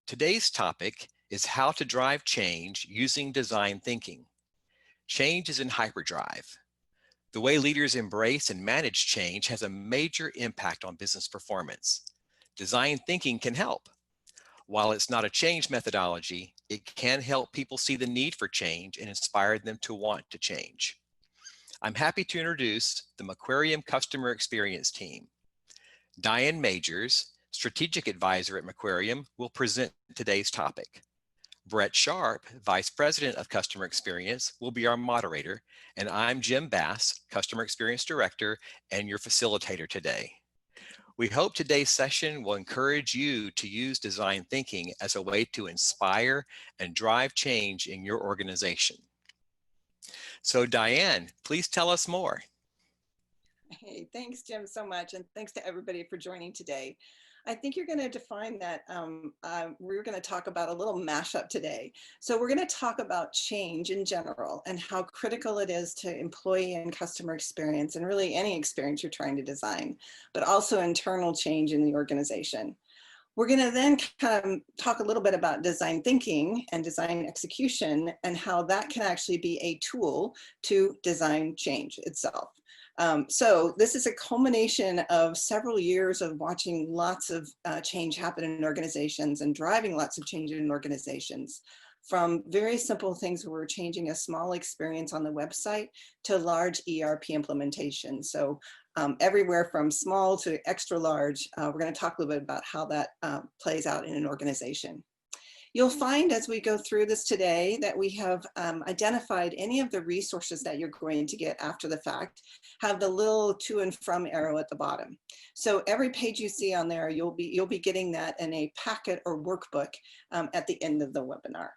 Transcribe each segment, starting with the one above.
Today's topic is how to drive change using design thinking. Change is in hyperdrive. The way leaders embrace and manage change has a major impact on business performance. Design thinking can help. While it's not a change methodology, it can help people see the need for change and inspire them to want to change. I'm happy to introduce the Macquarium Customer Experience Team. Diane Magers, Strategic Advisor at Macquarium, will present today's topic. Brett Sharp, Vice President of Customer Experience, will be our moderator, and I'm Jim Bass, Customer Experience Director and your facilitator today. We hope today's session will encourage you to use design thinking as a way to inspire and drive change in your organization. So Diane, please tell us more. Hey, thanks, Jim, so much. And thanks to everybody for joining today. I think you're going to define that we're going to talk about a little mashup today. So we're going to talk about change in general and how critical it is to employee and customer experience and really any experience you're trying to design, but also internal change in the organization. We're going to then kind of talk a little bit about design thinking and design execution and how that can actually be a tool to design change itself. So this is a culmination of several years of watching lots of change happen in organizations and driving lots of change in organizations, from very simple things where we're changing a small experience on the website to large ERP implementation. So everywhere from small to extra large, we're going to talk a little bit about how that plays out in an organization. You'll find as we go through this today that we have identified any of the resources that you're going to get after the fact, have the little to and from arrow at the bottom. So every page you see on there, you'll be getting that in a packet or workbook at the end of the webinar.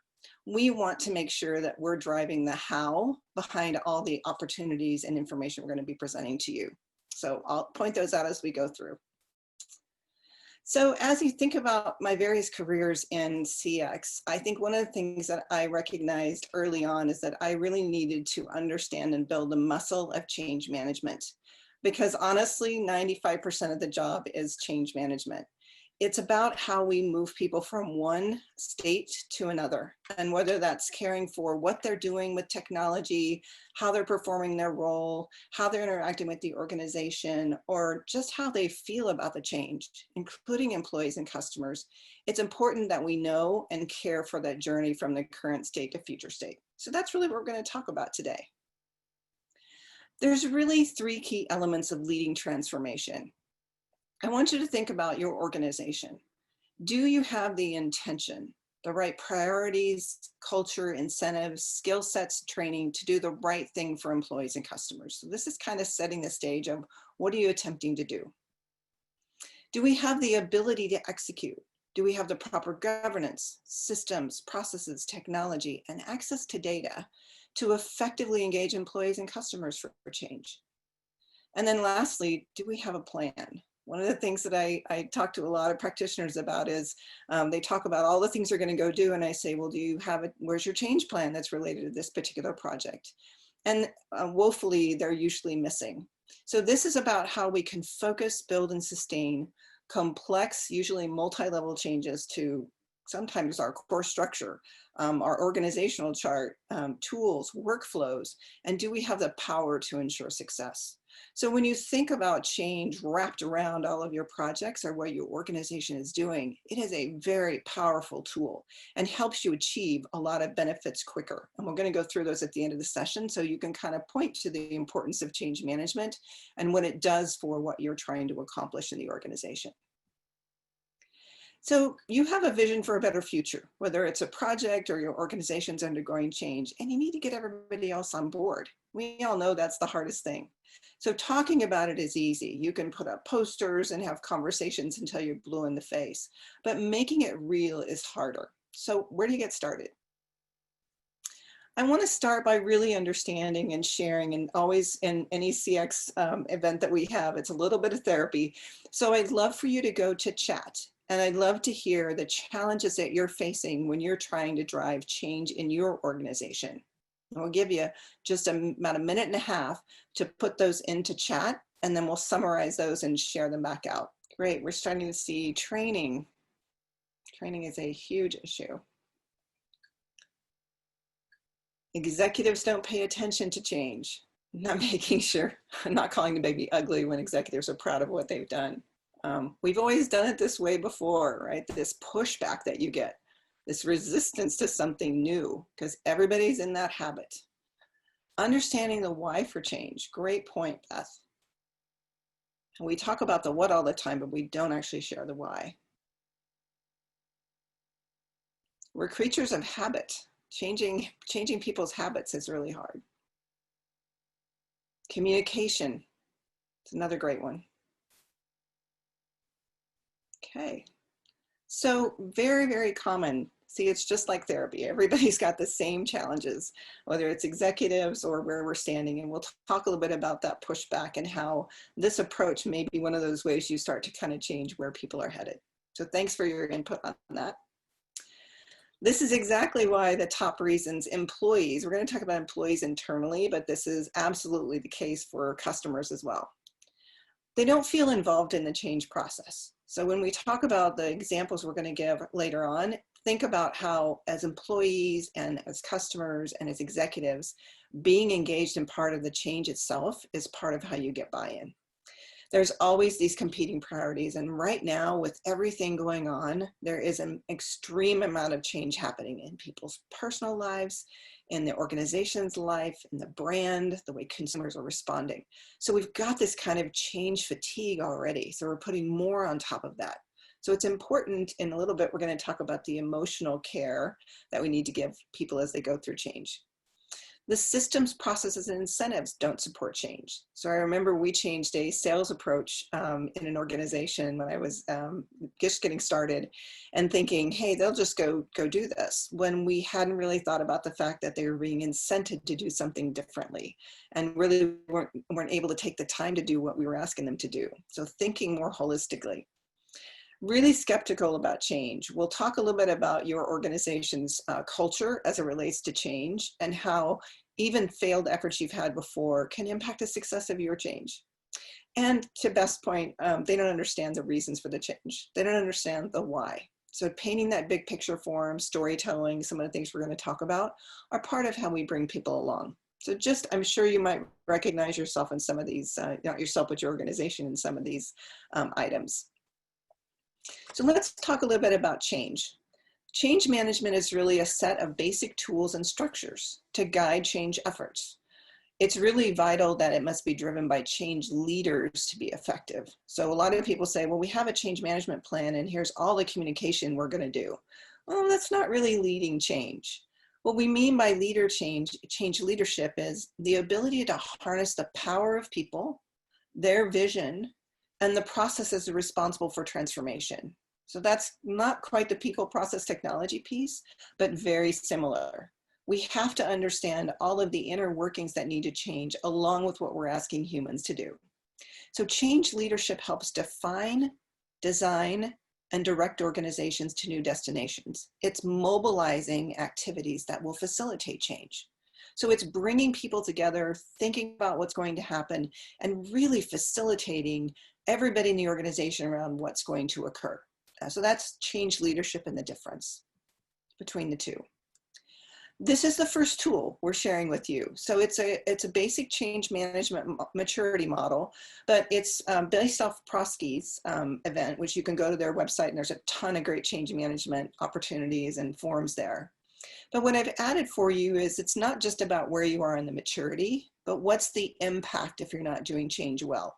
We want to make sure that we're driving the how behind all the opportunities and information we're going to be presenting to you. So I'll point those out as we go through. So as you think about my various careers in CX, I think one of the things that I recognized early on is that I really needed to understand and build the muscle of change management, because honestly, 95% of the job is change management. It's about how we move people from one state to another, and whether that's caring for what they're doing with technology, how they're performing their role, how they're interacting with the organization, or just how they feel about the change, including employees and customers. It's important that we know and care for that journey from the current state to future state. So that's really what we're going to talk about today. There's really three key elements of leading transformation. I want you to think about your organization. Do you have the intention, the right priorities, culture, incentives, skill sets, training to do the right thing for employees and customers? So this is kind of setting the stage of what are you attempting to do? Do we have the ability to execute? Do we have the proper governance, systems, processes, technology, and access to data to effectively engage employees and customers for change? And then lastly, do we have a plan? One of the things that I talk to a lot of practitioners about is they talk about all the things they're going to go do. And I say, well, do you have it? Where's your change plan that's related to this particular project? And woefully, they're usually missing. So this is about how we can focus, build, and sustain complex, usually multi-level changes to sometimes our core structure, our organizational chart, tools, workflows, and do we have the power to ensure success? So when you think about change wrapped around all of your projects or what your organization is doing, it is a very powerful tool and helps you achieve a lot of benefits quicker. And we're going to go through those at the end of the session so you can kind of point to the importance of change management and what it does for what you're trying to accomplish in the organization. So you have a vision for a better future, whether it's a project or your organization's undergoing change, and you need to get everybody else on board. We all know that's the hardest thing. So talking about it is easy. You can put up posters and have conversations until you're blue in the face, but making it real is harder. So where do you get started? I want to start by really understanding and sharing, and always in any CX event that we have, it's a little bit of therapy. So I'd love for you to go to chat. And I'd love to hear the challenges that you're facing when you're trying to drive change in your organization. I'll give you just about a minute and a half to put those into chat, and then we'll summarize those and share them back out. Great, we're starting to see training Training is a huge issue. Executives don't pay attention to change. Not making sure, I'm not calling the baby ugly when executives are proud of what they've done. We've always done it this way before, right? This pushback that you get, this resistance to something new, because everybody's in that habit. Understanding the why for change. Great point, Beth. We talk about the what all the time, but we don't actually share the why. We're creatures of habit. Changing people's habits is really hard. Communication, it's another great one. Okay, so very, very common. See, it's just like therapy. Everybody's got the same challenges, whether it's executives or where we're standing. And we'll talk a little bit about that pushback and how this approach may be one of those ways you start to kind of change where people are headed. So thanks for your input on that. This is exactly why the top reasons employees, we're going to talk about employees internally, but this is absolutely the case for customers as well. They don't feel involved in the change process. So when we talk about the examples we're going to give later on, think about how as employees and as customers and as executives, being engaged in part of the change itself is part of how you get buy-in. There's always these competing priorities. And right now, with everything going on, there is an extreme amount of change happening in people's personal lives, in the organization's life, in the brand, the way consumers are responding. So we've got this kind of change fatigue already. So we're putting more on top of that. So it's important, in a little bit, we're going to talk about the emotional care that we need to give people as they go through change. The systems, processes, and incentives don't support change. So I remember we changed a sales approach in an organization when I was just getting started and thinking, hey, they'll just go do this, when we hadn't really thought about the fact that they were being incented to do something differently and really weren't able to take the time to do what we were asking them to do. So thinking more holistically. Really skeptical about change. We'll talk a little bit about your organization's culture as it relates to change and how even failed efforts you've had before can impact the success of your change. And to Beth's point, they don't understand the reasons for the change. They don't understand the why. So painting that big picture for them, storytelling, some of the things we're going to talk about are part of how we bring people along. So just, I'm sure you might recognize yourself in some of these, not yourself, but your organization in some of these items. So let's talk a little bit about change. Change management is really a set of basic tools and structures to guide change efforts. It's really vital that it must be driven by change leaders to be effective. So a lot of people say, well, we have a change management plan and here's all the communication we're going to do. Well, that's not really leading change. What we mean by change leadership is the ability to harness the power of people, their vision, and the processes responsible for transformation. So that's not quite the people process technology piece, but very similar. We have to understand all of the inner workings that need to change along with what we're asking humans to do. So change leadership helps define, design, and direct organizations to new destinations. It's mobilizing activities that will facilitate change. So it's bringing people together, thinking about what's going to happen, and really facilitating everybody in the organization around what's going to occur. So that's change leadership and the difference between the two. This is the first tool we're sharing with you. So it's a basic change management maturity model, but it's based off Prosky's event, which you can go to their website and there's a ton of great change management opportunities and forums there. But what I've added for you is it's not just about where you are in the maturity, but what's the impact if you're not doing change well.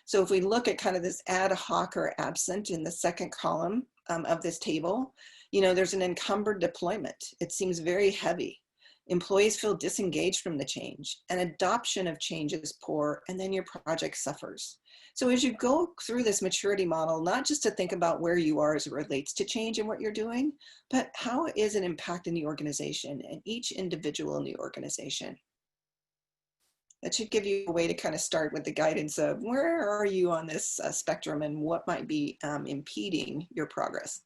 So if we look at kind of this ad hoc or absent in the second column of this table, you know, there's an encumbered deployment. It seems very heavy. Employees feel disengaged from the change, and adoption of change is poor, and then your project suffers. So as you go through this maturity model, not just to think about where you are as it relates to change and what you're doing, but how is it impacting the organization and each individual in the organization? That should give you a way to kind of start with the guidance of where are you on this spectrum and what might be impeding your progress.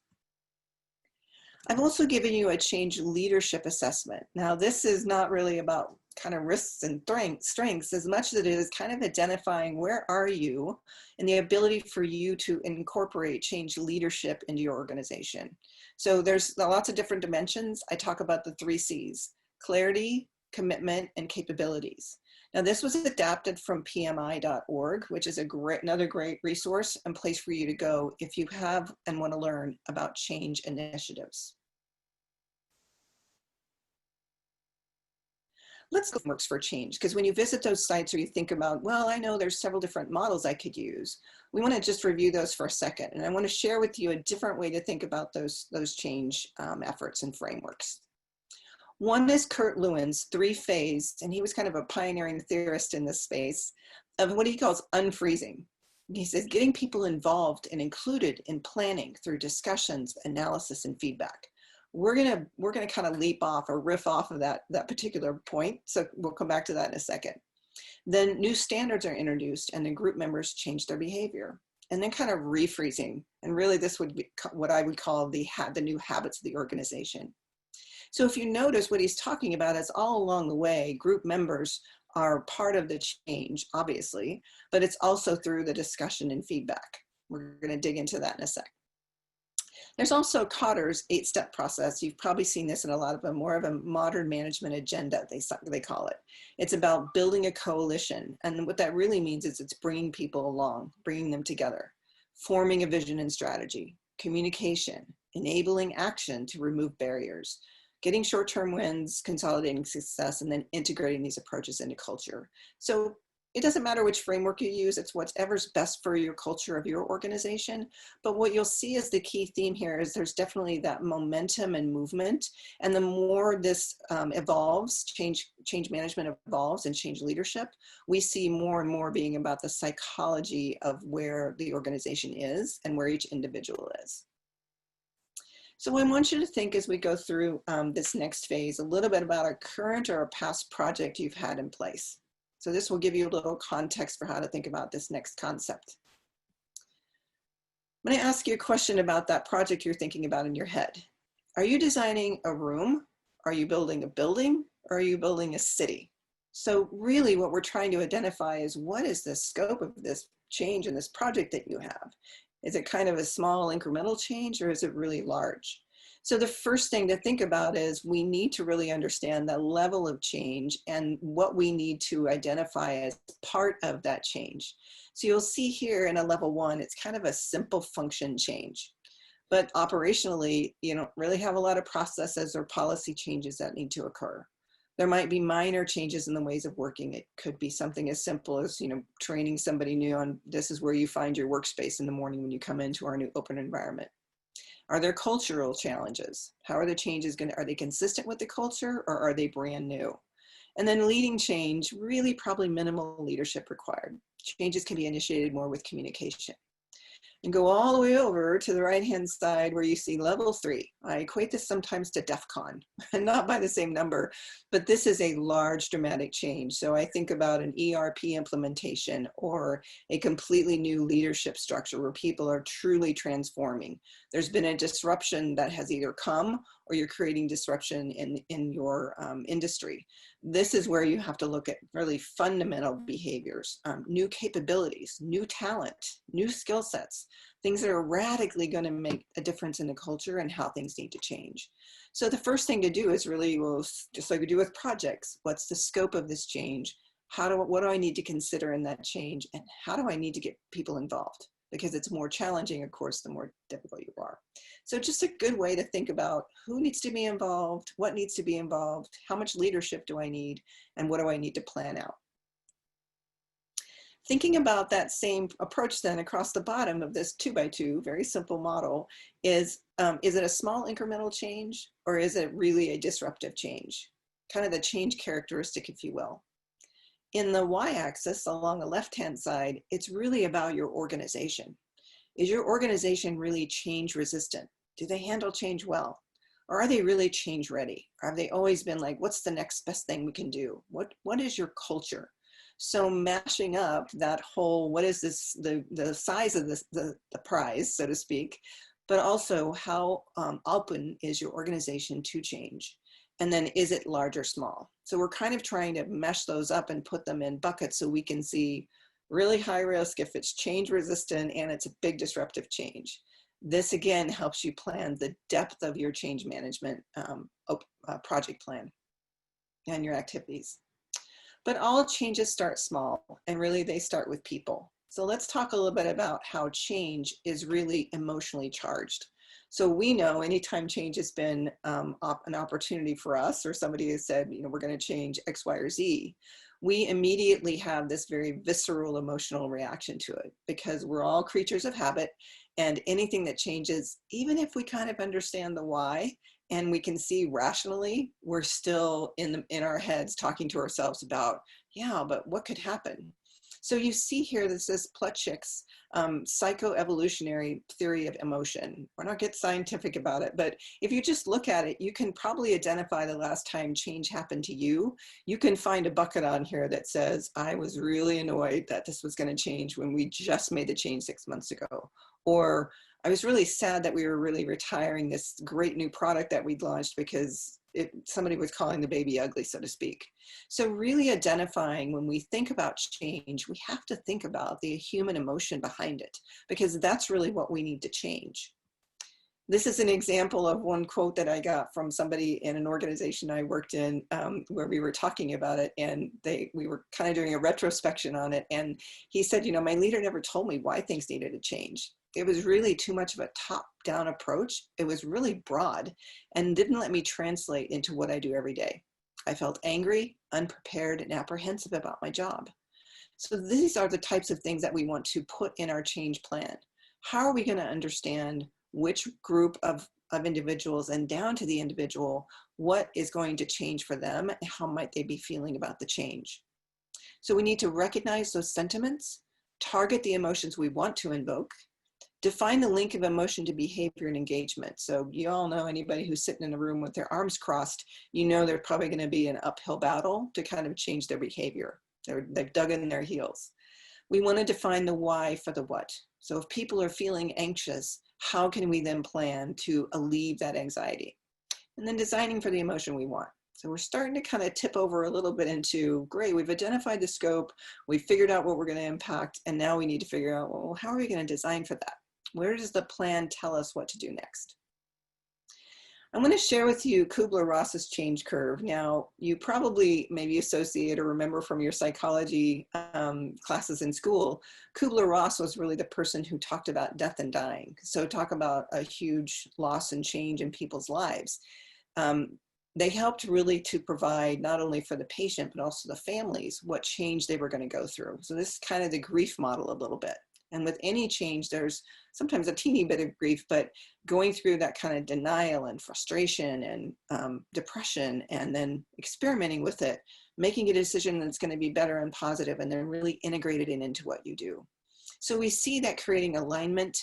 I've also given you a change leadership assessment. Now, this is not really about kind of risks and strengths as much as it is kind of identifying where are you and the ability for you to incorporate change leadership into your organization. So there's lots of different dimensions. I talk about the 3 C's: clarity, commitment, and capabilities. Now, this was adapted from PMI.org, which is another great resource and place for you to go if you have and want to learn about change initiatives. Let's go frameworks for change, because when you visit those sites or you think about, well, I know there's several different models I could use, we want to just review those for a second. And I want to share with you a different way to think about those change efforts and frameworks. One is Kurt Lewin's 3-phase, and he was kind of a pioneering theorist in this space, of what he calls unfreezing. He says getting people involved and included in planning through discussions, analysis, and feedback. We're gonna kind of leap off or riff off of that particular point, so we'll come back to that in a second. Then new standards are introduced and the group members change their behavior. And then kind of refreezing, and really this would be what I would call the new habits of the organization. So if you notice, what he's talking about is all along the way, group members are part of the change, obviously, but it's also through the discussion and feedback. We're going to dig into that in a sec. There's also Kotter's 8-step process. You've probably seen this in a lot of them, more of a modern management agenda, they call it. It's about building a coalition. And what that really means is it's bringing people along, bringing them together, forming a vision and strategy, communication, enabling action to remove barriers, getting short-term wins, consolidating success, and then integrating these approaches into culture. So it doesn't matter which framework you use, it's whatever's best for your culture of your organization. But what you'll see as the key theme here is there's definitely that momentum and movement. And the more this evolves, change management evolves and change leadership, we see more and more being about the psychology of where the organization is and where each individual is. So I want you to think, as we go through this next phase, a little bit about a current or a past project you've had in place. So this will give you a little context for how to think about this next concept. I'm going to ask you a question about that project you're thinking about in your head. Are you designing a room? Are you building a building? Or are you building a city? So really what we're trying to identify is, what is the scope of this change in this project that you have? Is it kind of a small incremental change, or is it really large? So the first thing to think about is we need to really understand the level of change and what we need to identify as part of that change. So you'll see here in a level 1, it's kind of a simple function change. But operationally, you don't really have a lot of processes or policy changes that need to occur. There might be minor changes in the ways of working. It could be something as simple as, training somebody new on, this is where you find your workspace in the morning when you come into our new open environment. Are there cultural challenges? How are the changes are they consistent with the culture, or are they brand new? And then leading change, really probably minimal leadership required. Changes can be initiated more with communication. And go all the way over to the right-hand side where you see level 3. I equate this sometimes to DEF CON, not by the same number, but this is a large dramatic change. So I think about an ERP implementation or a completely new leadership structure where people are truly transforming. There's been a disruption that has either come, or you're creating disruption in your industry. This is where you have to look at really fundamental behaviors, new capabilities, new talent, new skill sets, things that are radically going to make a difference in the culture and how things need to change. So the first thing to do is really, just like we do with projects, what's the scope of this change? What do I need to consider in that change? And how do I need to get people involved? Because it's more challenging, of course, the more difficult you are. So just a good way to think about who needs to be involved, what needs to be involved, how much leadership do I need, and what do I need to plan out? Thinking about that same approach then across the bottom of this 2x2, very simple model, is it a small incremental change, or is it really a disruptive change? Kind of the change characteristic, if you will. In the y-axis along the left-hand side, it's really about your organization. Is your organization really change resistant? Do they handle change well? Or are they really change ready? Or have they always been like, what's the next best thing we can do? What is your culture? So mashing up that whole, what is this, the size of this, the prize, so to speak, but also how open is your organization to change? And then is it large or small? So we're kind of trying to mesh those up and put them in buckets so we can see really high risk if it's change resistant and it's a big disruptive change. This again helps you plan the depth of your change management project plan and your activities. But all changes start small, and really they start with people. So let's talk a little bit about how change is really emotionally charged. So we know anytime change has been an opportunity for us, or somebody has said, you know, we're going to change X, Y, or Z, we immediately have this very visceral emotional reaction to it, because we're all creatures of habit, and anything that changes, even if we kind of understand the why, and we can see rationally, we're still in our heads talking to ourselves about, yeah, but what could happen? So you see here, this is Plutchik's psychoevolutionary theory of emotion. We're not getting scientific about it, but if you just look at it, you can probably identify the last time change happened to you. You can find a bucket on here that says, I was really annoyed that this was going to change when we just made the change 6 months ago. Or I was really sad that we were really retiring this great new product that we'd launched because somebody was calling the baby ugly, so to speak. So really identifying, when we think about change, we have to think about the human emotion behind it, because that's really what we need to change. This is an example of one quote that I got from somebody in an organization I worked in, where we were talking about it, and we were kind of doing a retrospection on it. And he said, you know, my leader never told me why things needed to change. It was really too much of a top-down approach. It was really broad and didn't let me translate into what I do every day. I felt angry, unprepared, and apprehensive about my job. So these are the types of things that we want to put in our change plan. How are we going to understand which group of individuals, and down to the individual, what is going to change for them, and how might they be feeling about the change? So we need to recognize those sentiments, target the emotions we want to invoke, define the link of emotion to behavior and engagement. So you all know, anybody who's sitting in a room with their arms crossed, you know they're probably going to be an uphill battle to kind of change their behavior. They've dug in their heels. We want to define the why for the what. So if people are feeling anxious, how can we then plan to alleviate that anxiety? And then designing for the emotion we want. So we're starting to kind of tip over a little bit into, great, we've identified the scope, we've figured out what we're going to impact, and now we need to figure out, well, how are we going to design for that? Where does the plan tell us what to do next? I'm going to share with you Kubler-Ross's change curve. Now, you probably maybe associate or remember from your psychology classes in school, Kubler-Ross was really the person who talked about death and dying. So talk about a huge loss and change in people's lives. They helped really to provide not only for the patient, but also the families, what change they were going to go through. So this is kind of the grief model a little bit. And with any change, there's sometimes a teeny bit of grief, but going through that kind of denial and frustration and depression, and then experimenting with it, making a decision that's going to be better and positive, and then really integrated it into what you do. So we see that creating alignment,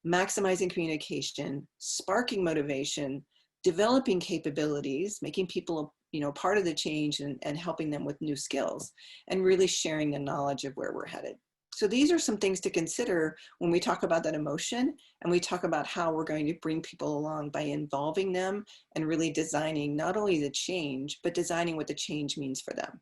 maximizing communication, sparking motivation, developing capabilities, making people, you know, part of the change, and helping them with new skills, and really sharing the knowledge of where we're headed. So these are some things to consider when we talk about that emotion, and we talk about how we're going to bring people along by involving them and really designing not only the change, but designing what the change means for them.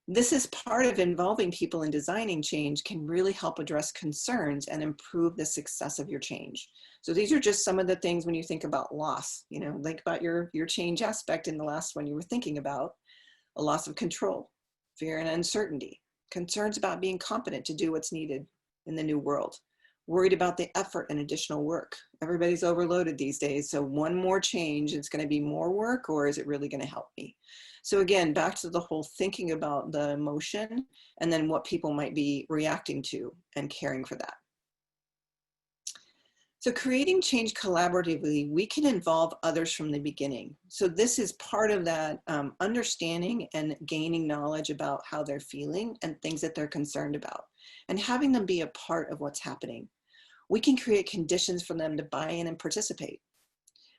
This is part of involving people in designing change can really help address concerns and improve the success of your change. So these are just some of the things when you think about loss, you know, think about your change aspect in the last one you were thinking about, a loss of control, fear and uncertainty, concerns about being competent to do what's needed in the new world, worried about the effort and additional work. Everybody's overloaded these days. So one more change, it's going to be more work, or is it really going to help me? So again, back to the whole thinking about the emotion and then what people might be reacting to and caring for that. So creating change collaboratively, we can involve others from the beginning. So this is part of that understanding and gaining knowledge about how they're feeling and things that they're concerned about, and having them be a part of what's happening. We can create conditions for them to buy in and participate.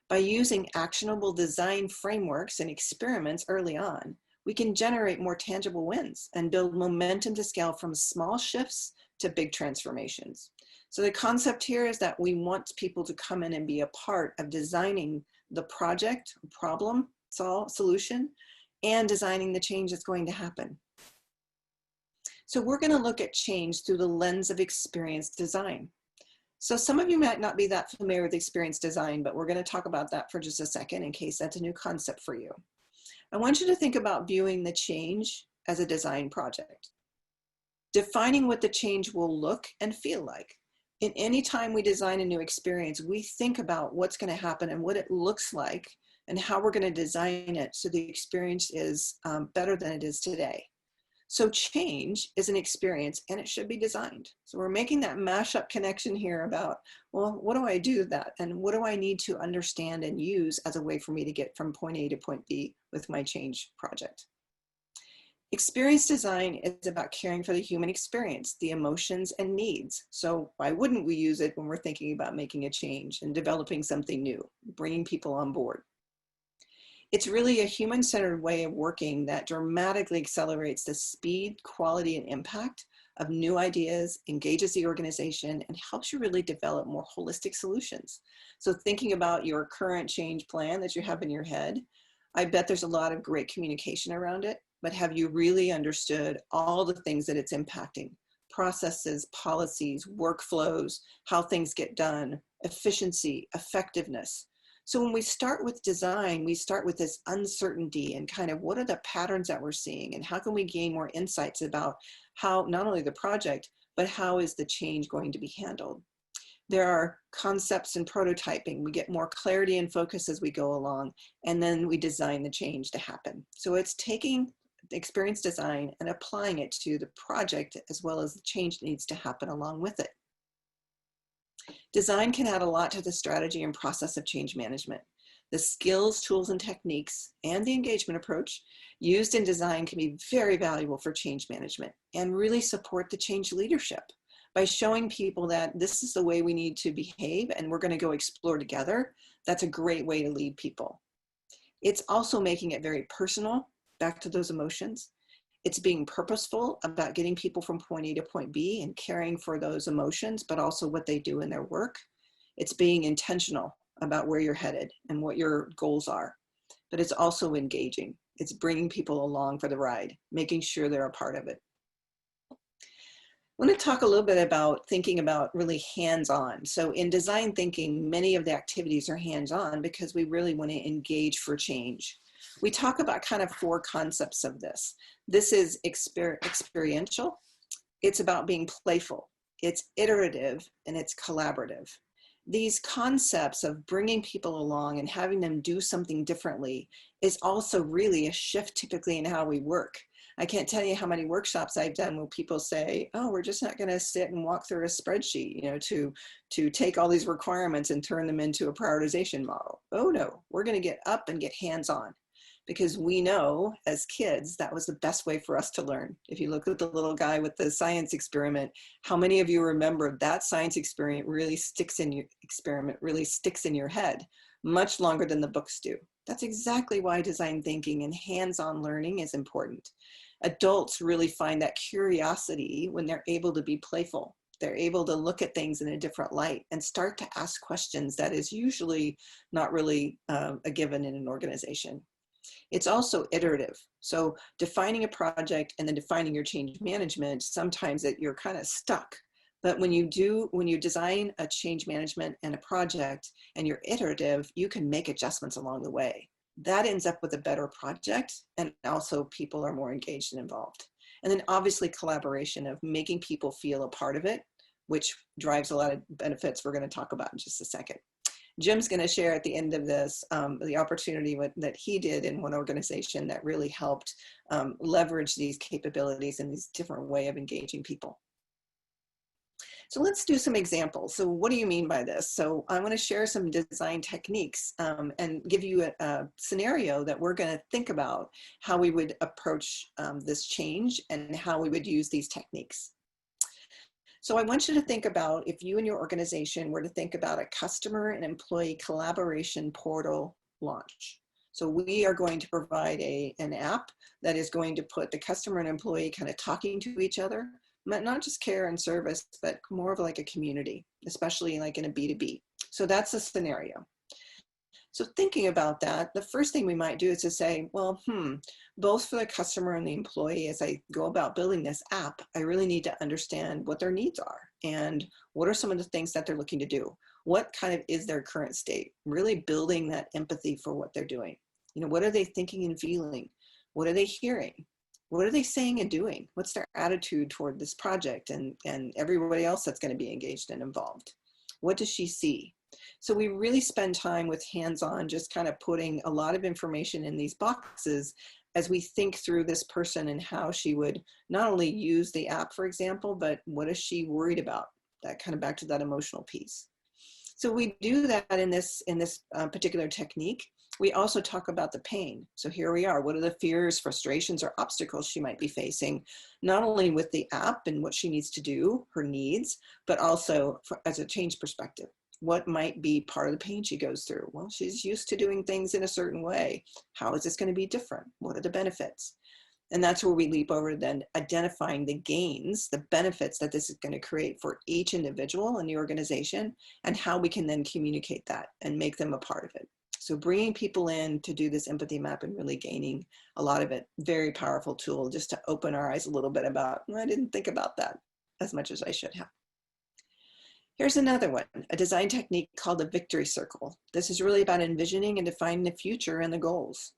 By using actionable design frameworks and experiments early on, we can generate more tangible wins and build momentum to scale from small shifts to big transformations. So the concept here is that we want people to come in and be a part of designing the project, problem, solution, and designing the change that's going to happen. So we're going to look at change through the lens of experience design. So some of you might not be that familiar with experience design, but we're going to talk about that for just a second in case that's a new concept for you. I want you to think about viewing the change as a design project. Defining what the change will look and feel like. In any time we design a new experience, we think about what's going to happen and what it looks like and how we're going to design it so the experience is better than it is today. So change is an experience and it should be designed. So we're making that mashup connection here about, well, what do I do with that? And what do I need to understand and use as a way for me to get from point A to point B with my change project? Experience design is about caring for the human experience, the emotions and needs. So why wouldn't we use it when we're thinking about making a change and developing something new, bringing people on board? It's really a human-centered way of working that dramatically accelerates the speed, quality, and impact of new ideas, engages the organization, and helps you really develop more holistic solutions. So thinking about your current change plan that you have in your head, I bet there's a lot of great communication around it, but have you really understood all the things that it's impacting? Processes, policies, workflows, how things get done, efficiency, effectiveness. So when we start with design, we start with this uncertainty and kind of what are the patterns that we're seeing and how can we gain more insights about how not only the project, but how is the change going to be handled. There are concepts and prototyping. We get more clarity and focus as we go along, and then we design the change to happen. So it's taking the experience design and applying it to the project as well as the change that needs to happen along with it. Design can add a lot to the strategy and process of change management. The skills, tools, and techniques, and the engagement approach used in design can be very valuable for change management and really support the change leadership by showing people that this is the way we need to behave and we're going to go explore together. That's a great way to lead people. It's also making it very personal, back to those emotions. It's being purposeful about getting people from point A to point B and caring for those emotions, but also what they do in their work. It's being intentional about where you're headed and what your goals are, but it's also engaging. It's bringing people along for the ride, making sure they're a part of it. I want to talk a little bit about thinking about really hands-on. So in design thinking, many of the activities are hands-on because we really want to engage for change. We talk about kind of four concepts of this. This is experiential. It's about being playful. It's iterative and it's collaborative. These concepts of bringing people along and having them do something differently is also really a shift typically in how we work. I can't tell you how many workshops I've done where people say, oh, we're just not going to sit and walk through a spreadsheet, you know, to take all these requirements and turn them into a prioritization model. Oh no, we're going to get up and get hands-on. Because we know as kids, that was the best way for us to learn. If you look at the little guy with the science experiment, how many of you remember that science experiment really sticks in your head much longer than the books do? That's exactly why design thinking and hands-on learning is important. Adults really find that curiosity when they're able to be playful. They're able to look at things in a different light and start to ask questions that is usually not really a given in an organization. It's also iterative. So defining a project and then defining your change management, sometimes that you're kind of stuck. But when you design a change management and a project and you're iterative, you can make adjustments along the way. That ends up with a better project, and also people are more engaged and involved. And then obviously collaboration of making people feel a part of it, which drives a lot of benefits we're going to talk about in just a second. Jim's going to share at the end of this the opportunity that he did in one organization that really helped leverage these capabilities and these different way of engaging people. So let's do some examples. So what do you mean by this? So I want to share some design techniques and give you a scenario that we're going to think about how we would approach this change and how we would use these techniques. So I want you to think about if you and your organization were to think about a customer and employee collaboration portal launch. So we are going to provide an app that is going to put the customer and employee kind of talking to each other, not just care and service, but more of like a community, especially like in a B2B. So that's a scenario. So thinking about that, the first thing we might do is to say, well, both for the customer and the employee, as I go about building this app, I really need to understand what their needs are and what are some of the things that they're looking to do. What kind of is their current state? Really building that empathy for what they're doing. You know, what are they thinking and feeling? What are they hearing? What are they saying and doing? What's their attitude toward this project and everybody else that's going to be engaged and involved? What does she see? So we really spend time with hands-on, just kind of putting a lot of information in these boxes as we think through this person and how she would not only use the app, for example, but what is she worried about? That kind of back to that emotional piece. So we do that in this particular technique. We also talk about the pain. So here we are. What are the fears, frustrations, or obstacles she might be facing, not only with the app and what she needs to do, her needs, but also as a change perspective. What might be part of the pain she goes through? Well, she's used to doing things in a certain way. How is this going to be different? What are the benefits? And that's where we leap over then identifying the gains, the benefits that this is going to create for each individual in the organization, and how we can then communicate that and make them a part of it. So bringing people in to do this empathy map and really gaining a lot of it, very powerful tool just to open our eyes a little bit about, well, I didn't think about that as much as I should have. Here's another one, a design technique called the victory circle. This is really about envisioning and defining the future and the goals.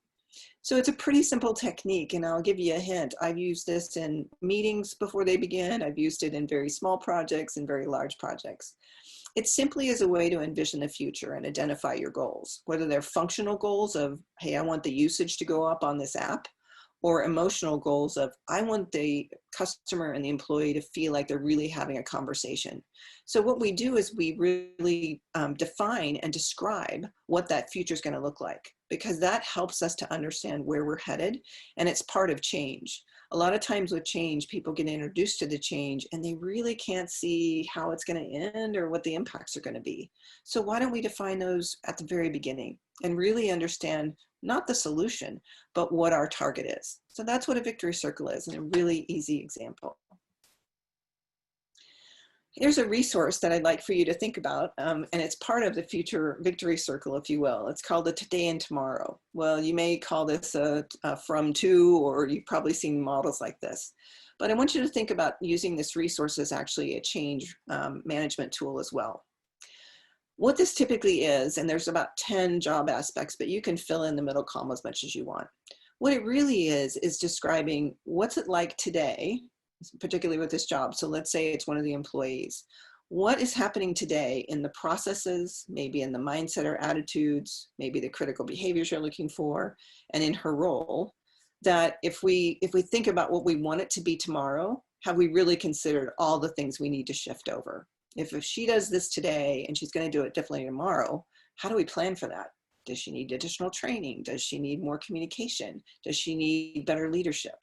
So it's a pretty simple technique, and I'll give you a hint. I've used this in meetings before they begin. I've used it in very small projects and very large projects. It simply is a way to envision the future and identify your goals, whether they're functional goals of, hey, I want the usage to go up on this app, or emotional goals of, I want the customer and the employee to feel like they're really having a conversation. So what we do is we really define and describe what that future is going to look like, because that helps us to understand where we're headed, and it's part of change. A lot of times with change, people get introduced to the change and they really can't see how it's going to end or what the impacts are going to be. So why don't we define those at the very beginning and really understand not the solution, but what our target is. So that's what a victory circle is, and a really easy example. Here's a resource that I'd like for you to think about, and it's part of the future victory circle, if you will. It's called the Today and Tomorrow. Well, you may call this a from to, or you've probably seen models like this. But I want you to think about using this resource as actually a change management tool as well. What this typically is, and there's about 10 job aspects, but you can fill in the middle column as much as you want. What it really is describing what's it like today, particularly with this job. So let's say it's one of the employees. What is happening today in the processes, maybe in the mindset or attitudes, maybe the critical behaviors you're looking for, and in her role, that if we think about what we want it to be tomorrow, have we really considered all the things we need to shift over? If she does this today and she's going to do it differently tomorrow, how do we plan for that? Does she need additional training? Does she need more communication? Does she need better leadership?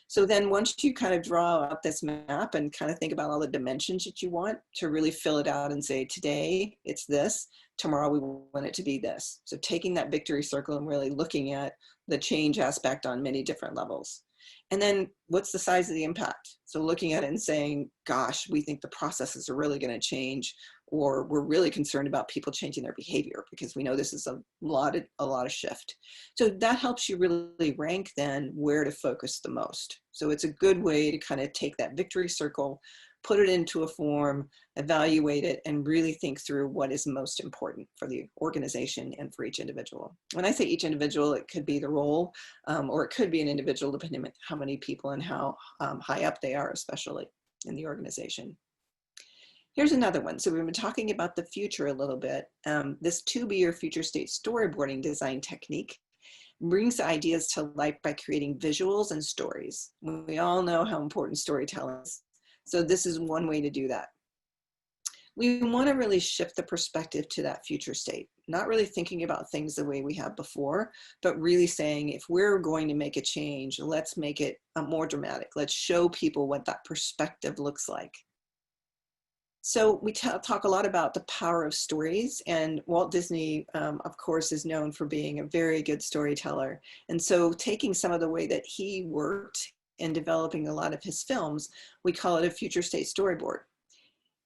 So then once you kind of draw out this map and kind of think about all the dimensions that you want to really fill it out and say, today it's this, tomorrow we want it to be this. So taking that victory circle and really looking at the change aspect on many different levels. And then what's the size of the impact? So looking at it and saying, gosh, we think the processes are really going to change, or we're really concerned about people changing their behavior because we know this is a lot of shift. So that helps you really rank then where to focus the most. So it's a good way to kind of take that victory circle, put it into a form, evaluate it, and really think through what is most important for the organization and for each individual. When I say each individual, it could be the role, or it could be an individual depending on how many people and how high up they are, especially in the organization. Here's another one. So we've been talking about the future a little bit. This to-be or future state storyboarding design technique brings ideas to life by creating visuals and stories. We all know how important storytelling is. So this is one way to do that. We want to really shift the perspective to that future state, not really thinking about things the way we have before, but really saying, if we're going to make a change, let's make it more dramatic. Let's show people what that perspective looks like. So we talk a lot about the power of stories, and Walt Disney, of course, is known for being a very good storyteller. And so taking some of the way that he worked in developing a lot of his films, we call it a future state storyboard.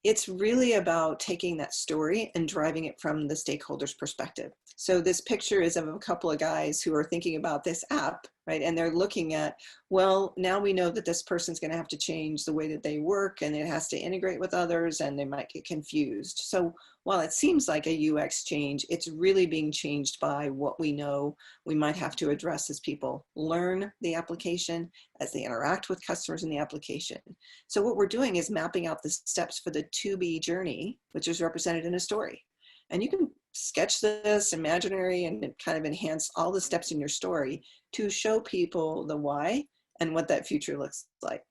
It's really about taking that story and driving it from the stakeholder's perspective. So this picture is of a couple of guys who are thinking about this app, right? And they're looking at, well, now we know that this person's going to have to change the way that they work, and it has to integrate with others, and they might get confused. So while it seems like a UX change, it's really being changed by what we know we might have to address as people learn the application, as they interact with customers in the application. So what we're doing is mapping out the steps for the to-be journey, which is represented in a story. And you can sketch this imaginary and kind of enhance all the steps in your story to show people the why and what that future looks like.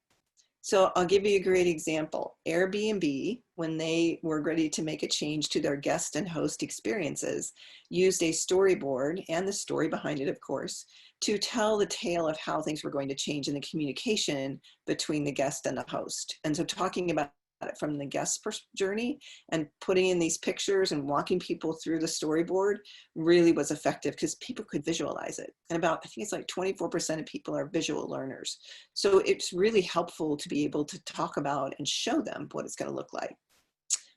So I'll give you a great example. Airbnb, when they were ready to make a change to their guest and host experiences, used a storyboard, and the story behind it, of course, to tell the tale of how things were going to change in the communication between the guest and the host. And so talking about it from the guest journey and putting in these pictures and walking people through the storyboard really was effective because people could visualize it. And about, I think it's like 24% of people are visual learners. So it's really helpful to be able to talk about and show them what it's going to look like.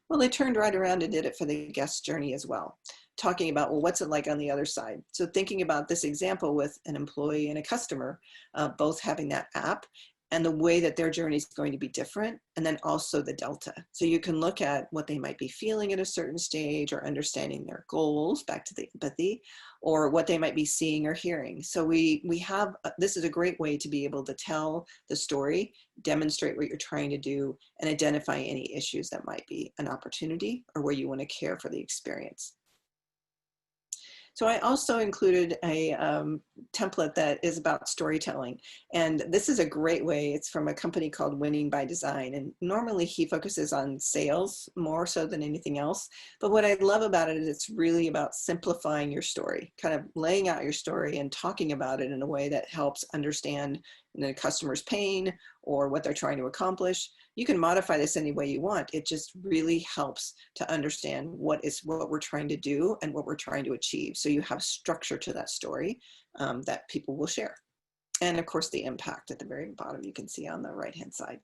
Well, they turned right around and did it for the guest journey as well, talking about, well, what's it like on the other side? So thinking about this example with an employee and a customer, both having that app and the way that their journey is going to be different, and then also the delta. So you can look at what they might be feeling at a certain stage, or understanding their goals, back to the empathy, or what they might be seeing or hearing. So we have, this is a great way to be able to tell the story, demonstrate what you're trying to do, and identify any issues that might be an opportunity or where you want to care for the experience. So I also included a template that is about storytelling. And this is a great way. It's from a company called Winning by Design. And normally he focuses on sales more so than anything else. But what I love about it is it's really about simplifying your story, kind of laying out your story and talking about it in a way that helps understand the customer's pain or what they're trying to accomplish. You can modify this any way you want. It just really helps to understand what we're trying to do and what we're trying to achieve. So you have structure to that story that people will share. And of course, the impact at the very bottom, you can see on the right-hand side.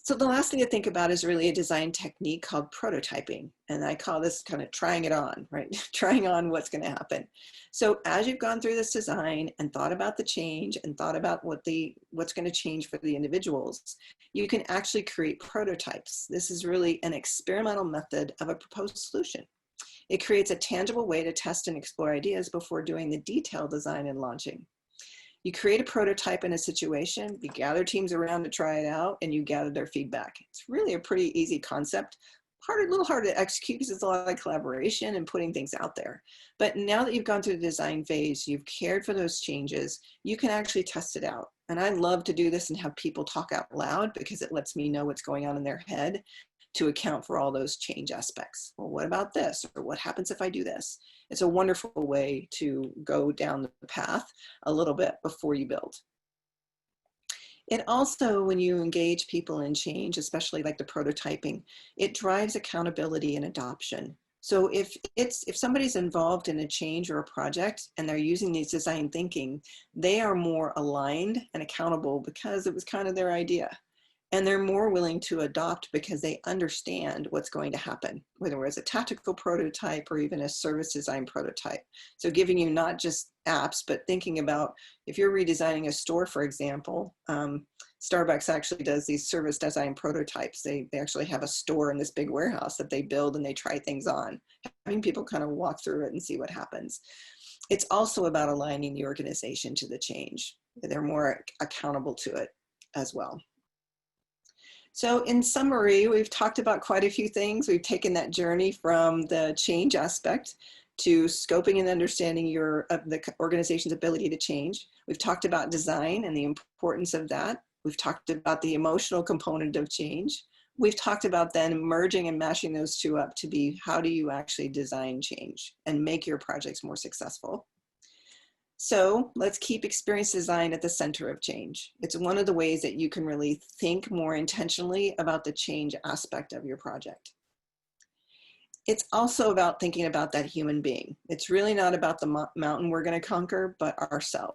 So the last thing to think about is really a design technique called prototyping. And I call this kind of trying it on, right? Trying on what's going to happen. So as you've gone through this design and thought about the change and thought about what's going to change for the individuals, you can actually create prototypes. This is really an experimental method of a proposed solution. It creates a tangible way to test and explore ideas before doing the detailed design and launching. You create a prototype in a situation, you gather teams around to try it out, and you gather their feedback. It's really a pretty easy concept. A little hard to execute because it's a lot of collaboration and putting things out there. But now that you've gone through the design phase, you've cared for those changes, you can actually test it out. And I love to do this and have people talk out loud because it lets me know what's going on in their head to account for all those change aspects. Well, what about this? Or what happens if I do this? It's a wonderful way to go down the path a little bit before you build. It also, when you engage people in change, especially like the prototyping, it drives accountability and adoption. So if somebody's involved in a change or a project and they're using these design thinking, they are more aligned and accountable because it was kind of their idea. And they're more willing to adopt because they understand what's going to happen, whether it's a tactical prototype or even a service design prototype. So giving you not just apps, but thinking about if you're redesigning a store, for example, Starbucks actually does these service design prototypes. They actually have a store in this big warehouse that they build and they try things on, having people kind of walk through it and see what happens. It's also about aligning the organization to the change. They're more accountable to it as well. So in summary, we've talked about quite a few things. We've taken that journey from the change aspect to scoping and understanding the organization's ability to change. We've talked about design and the importance of that. We've talked about the emotional component of change. We've talked about then merging and mashing those two up to be, how do you actually design change and make your projects more successful? So let's keep experience design at the center of change. It's one of the ways that you can really think more intentionally about the change aspect of your project. It's also about thinking about that human being. It's really not about the mountain we're going to conquer, but ourselves.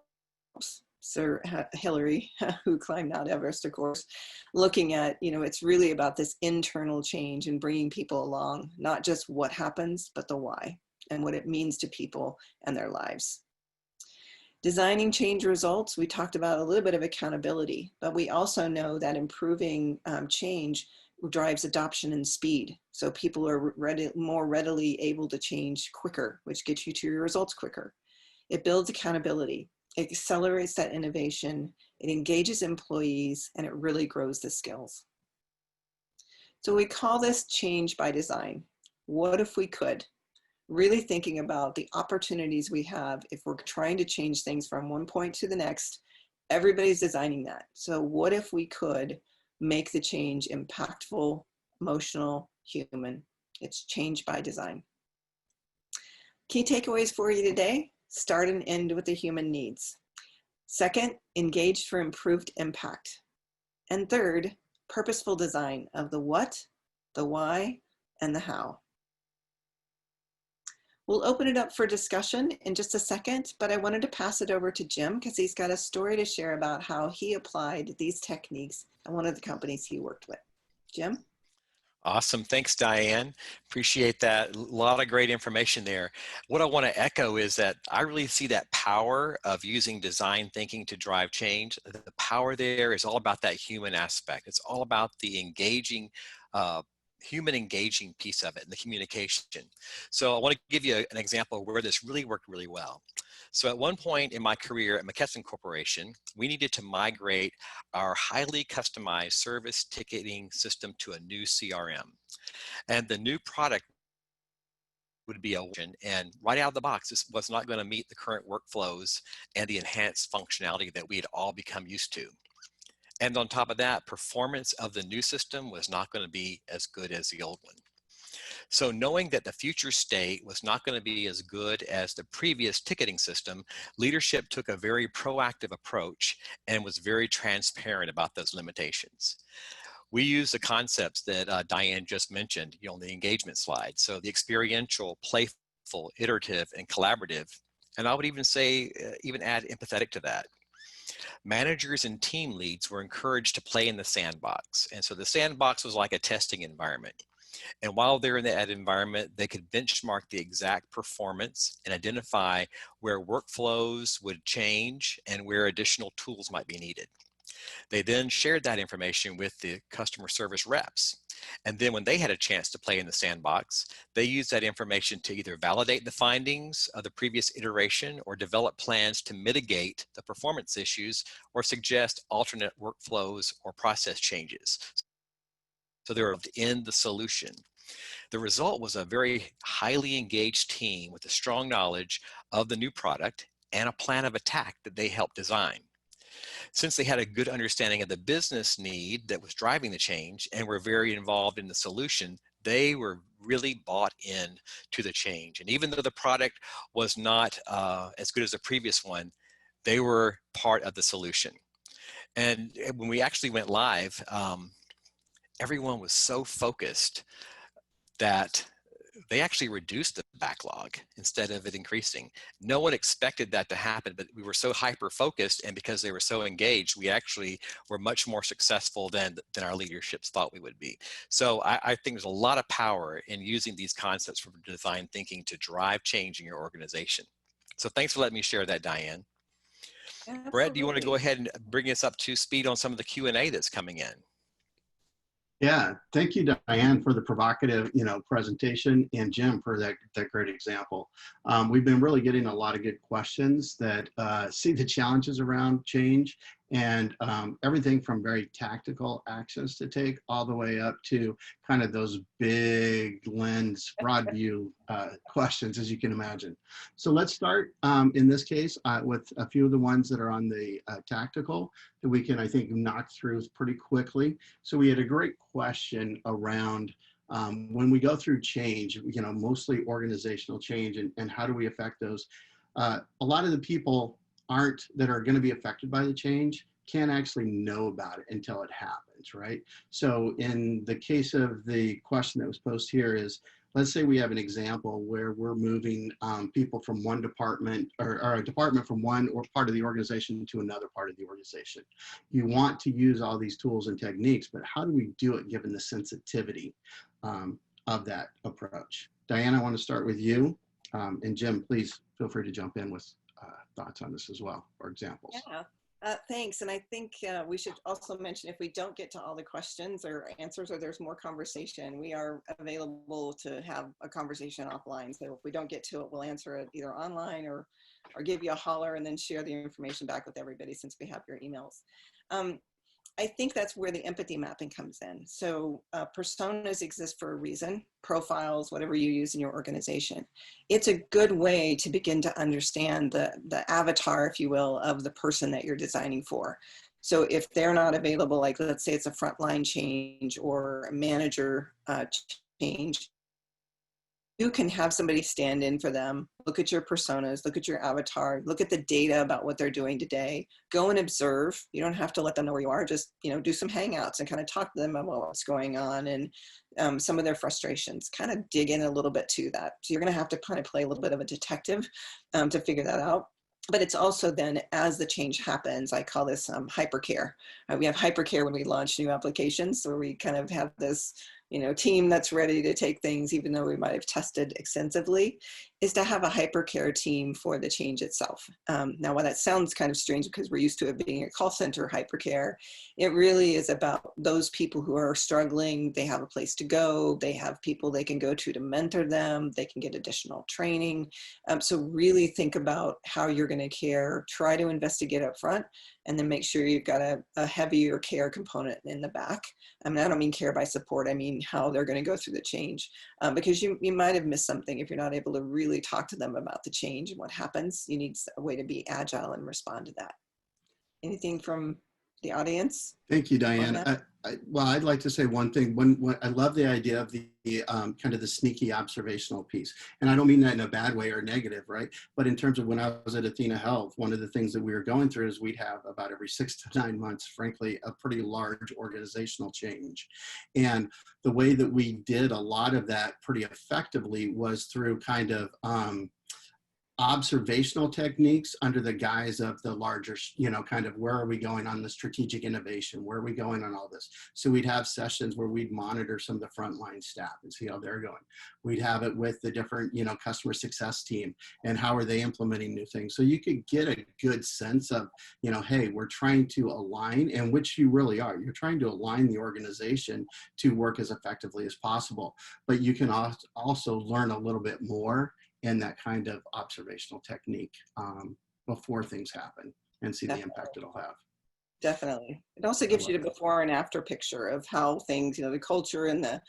Sir Hillary, who climbed Mount Everest, of course, looking at, it's really about this internal change and bringing people along, not just what happens, but the why and what it means to people and their lives. Designing change results, we talked about a little bit of accountability, but we also know that improving change drives adoption and speed. So people are more readily able to change quicker, which gets you to your results quicker. It builds accountability. It accelerates that innovation. It engages employees, and it really grows the skills. So we call this change by design. What if we could? Really thinking about the opportunities we have if we're trying to change things from one point to the next. Everybody's designing that. So what if we could make the change impactful, emotional, human? It's change by design. Key takeaways for you today: start and end with the human needs. Second, engage for improved impact. And third, purposeful design of the what, the why, and the how. We'll open it up for discussion in just a second, but I wanted to pass it over to Jim because he's got a story to share about how he applied these techniques at one of the companies he worked with. Jim? Awesome. Thanks, Diane. Appreciate that. A lot of great information there. What I want to echo is that I really see that power of using design thinking to drive change. The power there is all about that human aspect. It's all about the engaging, human engaging piece of it and the communication. So I want to give you an example where this really worked really well. So at one point in my career at McKesson Corporation, we needed to migrate our highly customized service ticketing system to a new CRM. And the new product would be and right out of the box, this was not going to meet the current workflows and the enhanced functionality that we had all become used to. And on top of that, performance of the new system was not going to be as good as the old one. So knowing that the future state was not going to be as good as the previous ticketing system, leadership took a very proactive approach and was very transparent about those limitations. We use the concepts that Diane just mentioned, on the engagement slide. So the experiential, playful, iterative, and collaborative. And I would even say, even add empathetic to that. Managers and team leads were encouraged to play in the sandbox. And so the sandbox was like a testing environment. And while they're in that environment, they could benchmark the exact performance and identify where workflows would change and where additional tools might be needed. They then shared that information with the customer service reps. And then when they had a chance to play in the sandbox, they used that information to either validate the findings of the previous iteration or develop plans to mitigate the performance issues or suggest alternate workflows or process changes. So they were in the solution. The result was a very highly engaged team with a strong knowledge of the new product and a plan of attack that they helped design. Since they had a good understanding of the business need that was driving the change and were very involved in the solution, they were really bought in to the change. And even though the product was not as good as the previous one, they were part of the solution. And when we actually went live, everyone was so focused that they actually reduced the backlog instead of it increasing. No one expected that to happen, but we were so hyper-focused, and because they were so engaged, we actually were much more successful than our leaderships thought we would be. So I think there's a lot of power in using these concepts for design thinking to drive change in your organization. So thanks for letting me share that, Diane. Absolutely. Brett, do you want to go ahead and bring us up to speed on some of the Q&A that's coming in? Yeah, thank you, Diane, for the provocative, presentation, and Jim for that great example. We've been really getting a lot of good questions that see the challenges around change and everything from very tactical actions to take all the way up to kind of those big lens, broad view questions, as you can imagine. So let's start in this case with a few of the ones that are on the tactical that we can, I think, knock through pretty quickly. So we had a great question around when we go through change, mostly organizational change, and how do we affect those? A lot of the people that are going to be affected by the change can't actually know about it until it happens, right? So in the case of the question that was posed here is, let's say we have an example where we're moving people from one department or a department from one or part of the organization to another part of the organization. You want to use all these tools and techniques, but how do we do it given the sensitivity of that approach? Diane, I want to start with you. And Jim, please feel free to jump in with thoughts on this as well, or examples. Yeah. Thanks. And I think we should also mention, if we don't get to all the questions or answers, or there's more conversation, we are available to have a conversation offline. So if we don't get to it, we'll answer it either online or give you a holler and then share the information back with everybody, since we have your emails. I think that's where the empathy mapping comes in. So personas exist for a reason, profiles, whatever you use in your organization. It's a good way to begin to understand the avatar, if you will, of the person that you're designing for. So if they're not available, like let's say it's a frontline change or a manager change, you can have somebody stand in for them, look at your personas, look at your avatar, look at the data about what they're doing today, go and observe. You don't have to let them know where you are, just, do some hangouts and kind of talk to them about what's going on and some of their frustrations, kind of dig in a little bit to that. So you're going to have to kind of play a little bit of a detective to figure that out. But it's also then, as the change happens, I call this hypercare. We have hypercare when we launch new applications, where we kind of have this team that's ready to take things, even though we might have tested extensively, is to have a hypercare team for the change itself. Now, while that sounds kind of strange because we're used to it being a call center hypercare, it really is about those people who are struggling. They have a place to go. They have people they can go to mentor them. They can get additional training. So really think about how you're going to care. Try to investigate up front, and then make sure you've got a heavier care component in the back. I mean, I don't mean care by support. I mean how they're going to go through the change, because you might have missed something if you're not able to really talk to them about the change and what happens. You need a way to be agile and respond to that. Anything from the audience? Thank you, Diane. Well, I'd like to say one thing. When I love the idea of the kind of the sneaky observational piece, and I don't mean that in a bad way or negative, right? But in terms of when I was at Athena Health, one of the things that we were going through is we'd have about every 6 to 9 months, frankly, a pretty large organizational change. And the way that we did a lot of that pretty effectively was through kind of observational techniques under the guise of the larger, kind of where are we going on the strategic innovation? Where are we going on all this? So we'd have sessions where we'd monitor some of the frontline staff and see how they're going. We'd have it with the different, customer success team and how are they implementing new things. So you could get a good sense of, hey, we're trying to align, and which you really are. You're trying to align the organization to work as effectively as possible. But you can also learn a little bit more in that kind of observational technique before things happen, and see the impact it'll have. Definitely. It also gives you the before and after picture of how things, the culture and the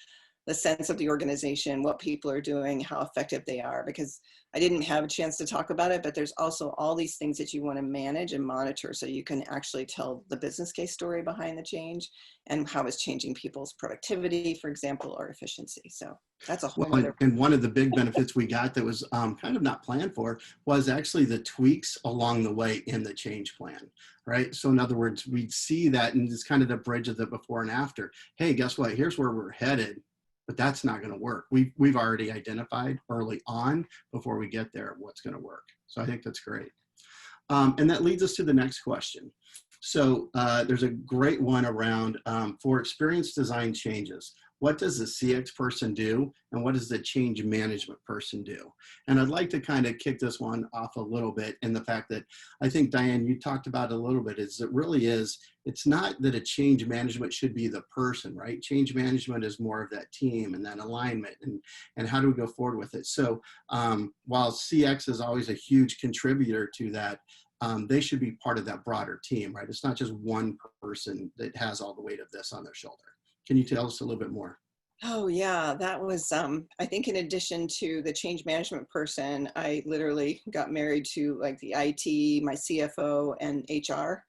sense of the organization, what people are doing, how effective they are, because I didn't have a chance to talk about it, but there's also all these things that you want to manage and monitor so you can actually tell the business case story behind the change and how it's changing people's productivity, for example, or efficiency. So that's a whole other. And one of the big benefits we got that was kind of not planned for was actually the tweaks along the way in the change plan, right? So in other words, we'd see that, and it's kind of the bridge of the before and after. Hey, guess what? Here's where we're headed. But that's not going to work. We've already identified early on before we get there what's going to work. So I think that's great. And that leads us to the next question. So there's a great one around for experience design changes. What does the CX person do, and what does the change management person do? And I'd like to kind of kick this one off a little bit in the fact that I think, Diane, you talked about it a little bit, is it really is, it's not that a change management should be the person, right? Change management is more of that team and that alignment and how do we go forward with it? So while CX is always a huge contributor to that, they should be part of that broader team, right? It's not just one person that has all the weight of this on their shoulder. Can you tell us a little bit more? Oh yeah, that was, I think in addition to the change management person, I literally got married to like the IT, my CFO, and HR,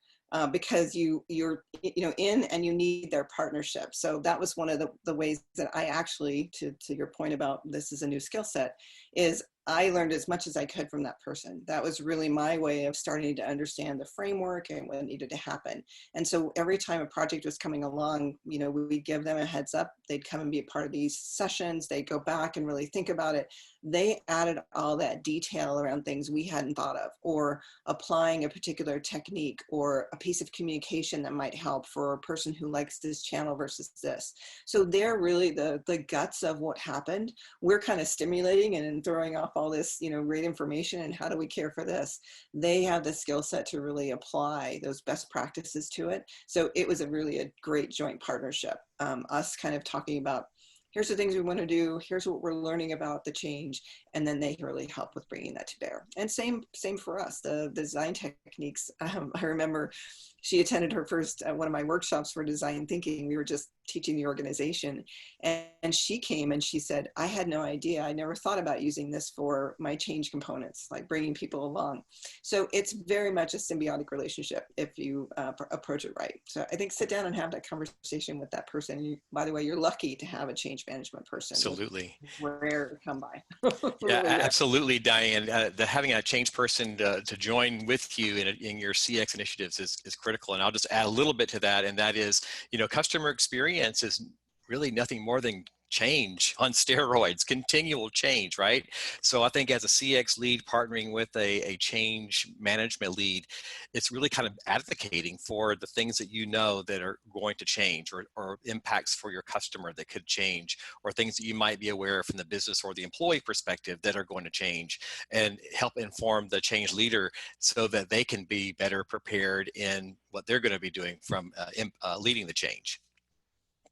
because you're in and you need their partnership. So that was one of the ways that I actually, to your point about this is a new skill set, is I learned as much as I could from that person. That was really my way of starting to understand the framework and what needed to happen. And so every time a project was coming along, you know, we'd give them a heads up. They'd come and be a part of these sessions. They'd go back and really think about it. They added all that detail around things we hadn't thought of, or applying a particular technique or a piece of communication that might help for a person who likes this channel versus this. So they're really the guts of what happened. We're kind of stimulating and throwing off all this, you know, great information and how do we care for this? They have the skill set to really apply those best practices to it. So it was really a great joint partnership. Us kind of talking about, here's the things we want to do, here's what we're learning about the change, and then they really help with bringing that to bear. And same for us, the design techniques. I remember she attended her first, one of my workshops for design thinking. We were just teaching the organization, and she came and she said, I had no idea. I never thought about using this for my change components, like bringing people along. So it's very much a symbiotic relationship if you approach it right. So I think sit down and have that conversation with that person. You, by the way, you're lucky to have a change management person. Absolutely. It's rare to come by. Yeah, Really rare. absolutely, Diane. Having a change person to join with you in your CX initiatives is critical. And I'll just add a little bit to that, and that is, you know, customer experience is really nothing more than change on steroids, continual change, right? So I think as a CX lead partnering with a change management lead, it's really kind of advocating for the things that you know that are going to change, or impacts for your customer that could change, or things that you might be aware from the business or the employee perspective that are going to change, and help inform the change leader so that they can be better prepared in what they're going to be doing from leading the change.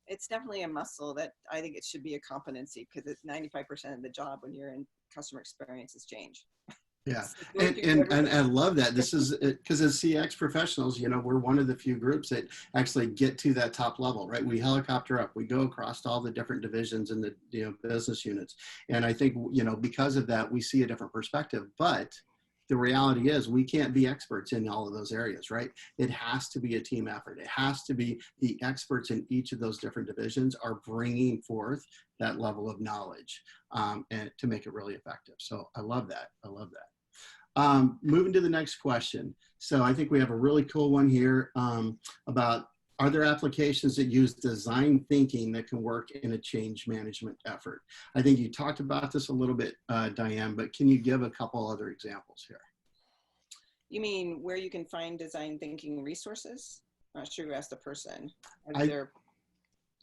It's definitely a muscle that I think it should be a competency, because it's 95% of the job when you're in customer experience is change. Yeah, and I love that. This is because as CX professionals, you know, we're one of the few groups that actually get to that top level, right? We helicopter up, we go across all the different divisions and the, you know, business units. And I think, you know, because of that, we see a different perspective. But the reality is we can't be experts in all of those areas, right? It has to be a team effort. It has to be the experts in each of those different divisions are bringing forth that level of knowledge and to make it really effective. So I love that. I love that. Moving to the next question. So I think we have a really cool one here about, are there applications that use design thinking that can work in a change management effort? I think you talked about this a little bit, Diane, but can you give a couple other examples here? You mean where you can find design thinking resources? I'm not sure who asked the person.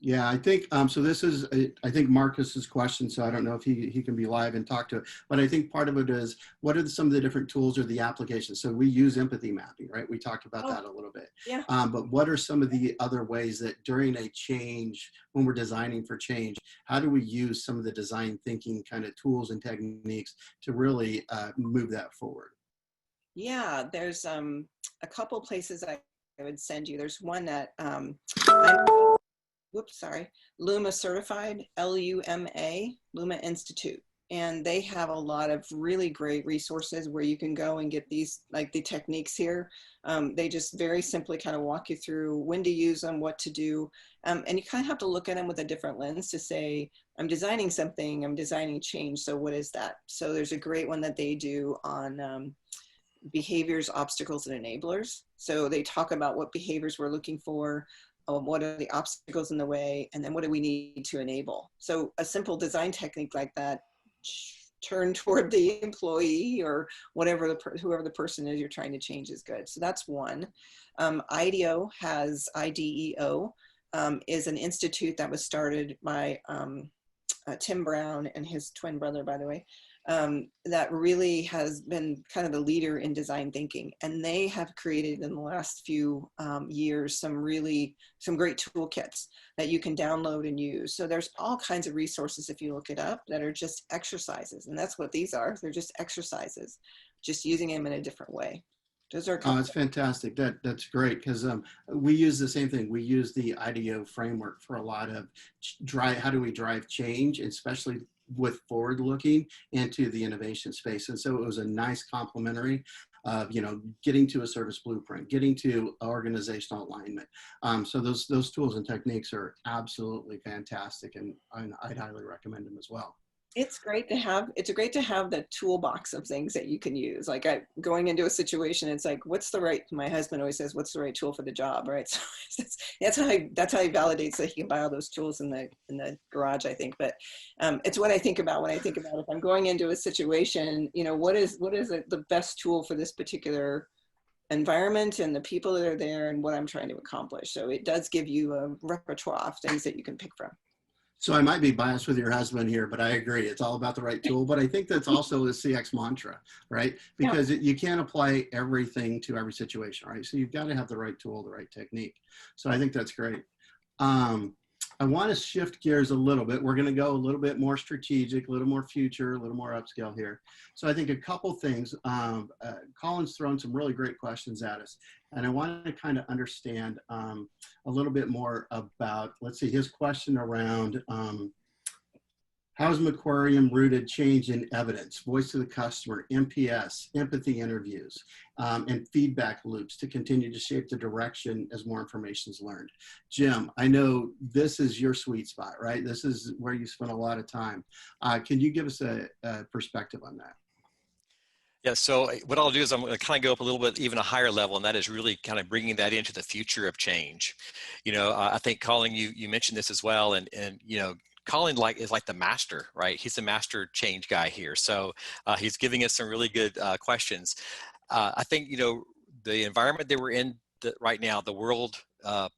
Yeah, I think, so this is, I think Marcus's question, so I don't know if he can be live and talk to it, but I think part of it is, what are some of the different tools or the applications? So we use empathy mapping, right? We talked about that a little bit. Yeah. But what are some of the other ways that during a change, when we're designing for change, how do we use some of the design thinking kind of tools and techniques to really move that forward? Yeah, there's a couple places I would send you. There's one that Luma certified, Luma, Luma Institute. And they have a lot of really great resources where you can go and get these, like the techniques here. They just very simply kind of walk you through when to use them, what to do. And you kind of have to look at them with a different lens to say, I'm designing something, I'm designing change. So what is that? So there's a great one that they do on behaviors, obstacles, and enablers. So they talk about what behaviors we're looking for, what are the obstacles in the way, and then what do we need to enable. So a simple design technique like that, turn toward the employee or whatever whoever the person is you're trying to change is good. So that's one. IDEO has, IDEO is an institute that was started by Tim Brown and his twin brother, by the way, that really has been kind of the leader in design thinking. And they have created in the last few years some great toolkits that you can download and use. So there's all kinds of resources, if you look it up, that are just exercises. And that's what these are. They're just exercises, just using them in a different way. Those are it's fantastic. That's great, because we use the same thing. We use the IDEO framework for a lot of how do we drive change, especially with forward looking into the innovation space. And so it was a nice complementary of, you know, getting to a service blueprint, getting to organizational alignment. So those tools and techniques are absolutely fantastic, and I'd highly recommend them as well. It's great to have, it's great to have the toolbox of things that you can use. Like going into a situation, it's like, what's the right, my husband always says, what's the right tool for the job, right? So that's how he validates that he can buy all those tools in the garage, I think. But it's what I think about when I think about if I'm going into a situation, you know, what is the best tool for this particular environment and the people that are there and what I'm trying to accomplish. So it does give you a repertoire of things that you can pick from. So I might be biased with your husband here, but I agree. It's all about the right tool. But I think that's also the CX mantra, right? Because you can't apply everything to every situation, right? So you've got to have the right tool, the right technique. So I think that's great. I want to shift gears a little bit. We're going to go a little bit more strategic, a little more future, a little more upscale here. So I think a couple things. Colin's thrown some really great questions at us. And I want to kind of understand a little bit more about, let's see, his question around how's Macquarium rooted change in evidence, voice of the customer, MPS, empathy interviews, and feedback loops to continue to shape the direction as more information is learned. Jim, I know this is your sweet spot, right? This is where you spend a lot of time. Can you give us a perspective on that? Yeah, so what I'll do is I'm going to kind of go up a little bit, even a higher level, and that is really kind of bringing that into the future of change. You know, I think Colin, you mentioned this as well, and you know, Colin is like the master, right? He's the master change guy here. So he's giving us some really good questions. I think, you know, the environment that we're in right now, the world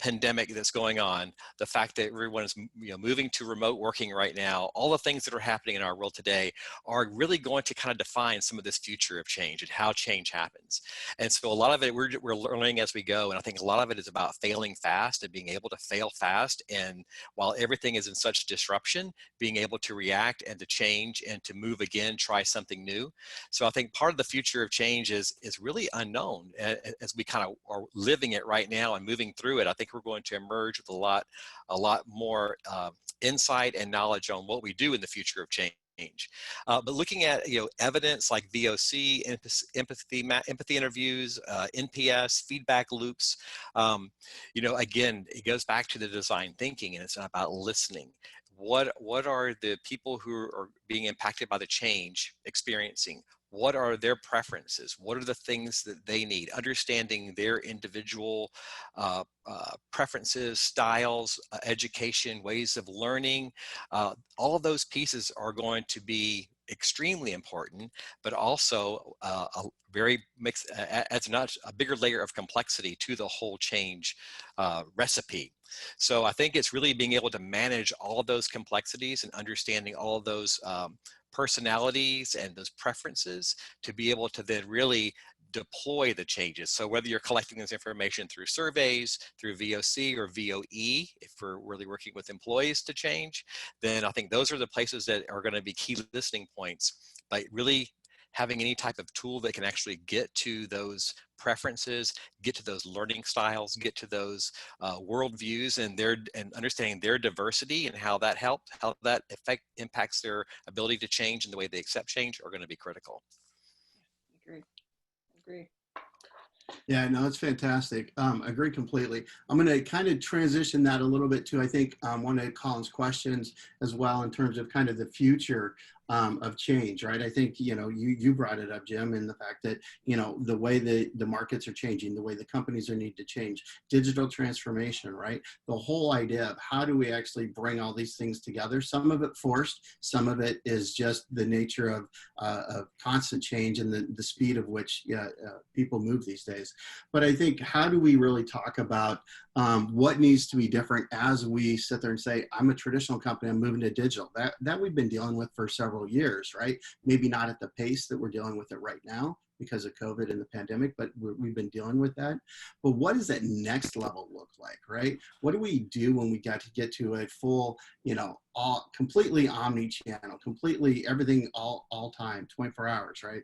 pandemic that's going on, the fact that everyone is, you know, moving to remote working right now, all the things that are happening in our world today are really going to kind of define some of this future of change and how change happens. And so a lot of it we're learning as we go, and I think a lot of it is about failing fast and being able to fail fast. And while everything is in such disruption, being able to react and to change and to move again, try something new. So I think part of the future of change is really unknown as we kind of are living it right now and moving through it. I think we're going to emerge with a lot more insight and knowledge on what we do in the future of change. But looking at, you know, evidence like VOC, empathy interviews, NPS, feedback loops, you know, again, it goes back to the design thinking, and it's about listening. What are the people who are being impacted by the change experiencing? What are their preferences? What are the things that they need? Understanding their individual preferences, styles, education, ways of learning. All of those pieces are going to be extremely important, but also adds a bigger layer of complexity to the whole change recipe. So I think it's really being able to manage all of those complexities and understanding all of those personalities and those preferences to be able to then really deploy the changes. So whether you're collecting this information through surveys, through VOC or VOE, if we're really working with employees to change, then I think those are the places that are going to be key listening points. But really having any type of tool that can actually get to those preferences, get to those learning styles, get to those worldviews and understanding their diversity and how that impacts their ability to change and the way they accept change are going to be critical. Agree. Yeah, no, it's fantastic. Agree completely. I'm going to kind of transition that a little bit to, I think, one of Colin's questions as well in terms of kind of the future of change, right? I think, you know, you brought it up, Jim, and the fact that, you know, the way the markets are changing, the way the companies are need to change, digital transformation, right? The whole idea of how do we actually bring all these things together? Some of it forced, some of it is just the nature of constant change and the speed of which people move these days. But I think, how do we really talk about what needs to be different as we sit there and say, I'm a traditional company, I'm moving to digital. That we've been dealing with for several years, right? Maybe not at the pace that we're dealing with it right now because of COVID and the pandemic, but we've been dealing with that. But what does that next level look like, right? What do we do when we got to get to a full, you know, completely omni-channel, completely everything all time, 24 hours, right?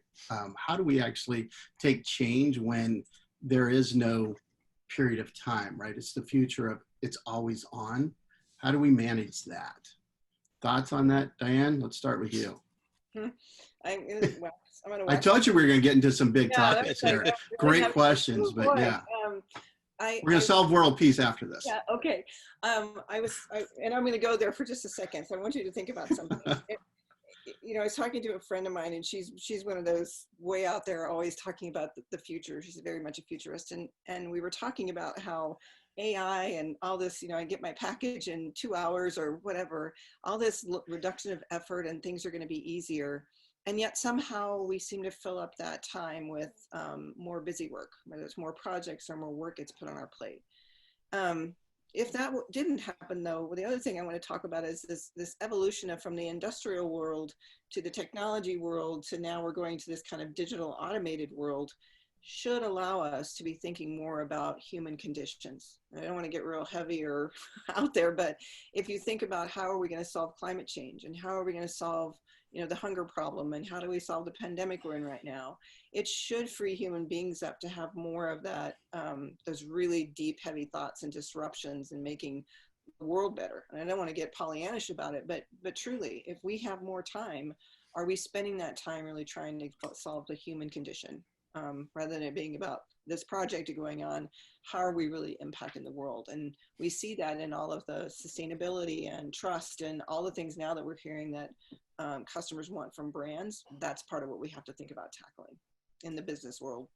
How do we actually take change when there is no period of time, right? It's the future of it's always on. How do we manage that? Thoughts on that, Diane? Let's start with you. I told you we were going to get into some big topics here. Great questions, but yeah. We're going to solve world peace after this. Yeah, okay. And I'm going to go there for just a second. So I want you to think about something. you know, I was talking to a friend of mine, and she's one of those way out there, always talking about the future. She's very much a futurist, and we were talking about how AI and all this, you know, I get my package in 2 hours or whatever, all this reduction of effort and things are going to be easier. And yet somehow we seem to fill up that time with more busy work, whether it's more projects or more work gets put on our plate. If that didn't happen, though, the other thing I want to talk about is this evolution from the industrial world to the technology world to now we're going to this kind of digital automated world should allow us to be thinking more about human conditions. I don't want to get real heavy or out there, but if you think about how are we going to solve climate change and how are we going to solve, you know, the hunger problem and how do we solve the pandemic we're in right now, it should free human beings up to have more of that, those really deep, heavy thoughts and disruptions and making the world better. And I don't want to get Pollyannish about it, but truly, if we have more time, are we spending that time really trying to solve the human condition? Rather than it being about this project going on, how are we really impacting the world? And we see that in all of the sustainability and trust and all the things now that we're hearing that customers want from brands. That's part of what we have to think about tackling in the business world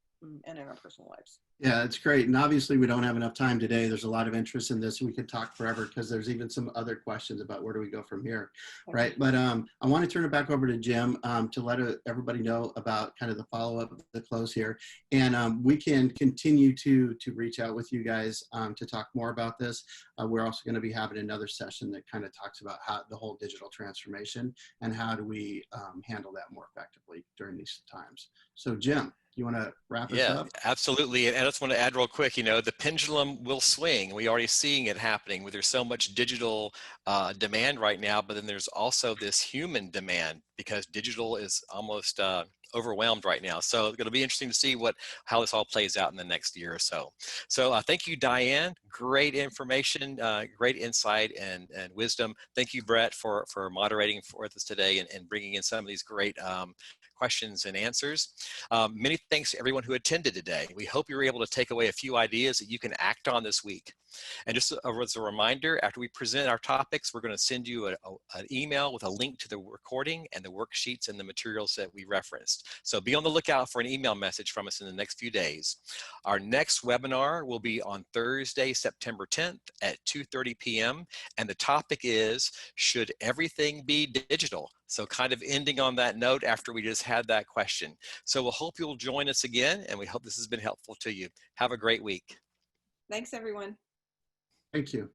and in our personal lives. Yeah, it's great. And obviously we don't have enough time today. There's a lot of interest in this. We could talk forever because there's even some other questions about where do we go from here, right? But I want to turn it back over to Jim to let everybody know about kind of the follow-up, the close here. And we can continue to reach out with you guys to talk more about this. We're also going to be having another session that kind of talks about how the whole digital transformation and how do we handle that more effectively during these times. So Jim, you want to wrap us up? Absolutely. And I just want to add real quick, you know, the pendulum will swing. We're already seeing it happening. There's so much digital demand right now, but then there's also this human demand because digital is almost overwhelmed right now. So it's going to be interesting to see how this all plays out in the next year or so. So thank you, Diane. Great information, great insight and wisdom. Thank you, Brett, for moderating for us today and bringing in some of these great questions and answers. Many thanks to everyone who attended today. We hope you were able to take away a few ideas that you can act on this week. And just as a reminder, after we present our topics, we're going to send you an email with a link to the recording and the worksheets and the materials that we referenced. So be on the lookout for an email message from us in the next few days. Our next webinar will be on Thursday, September 10th at 2:30 p.m. And the topic is, should everything be digital? So kind of ending on that note after we just had that question. So we'll hope you'll join us again, and we hope this has been helpful to you. Have a great week. Thanks, everyone. Thank you.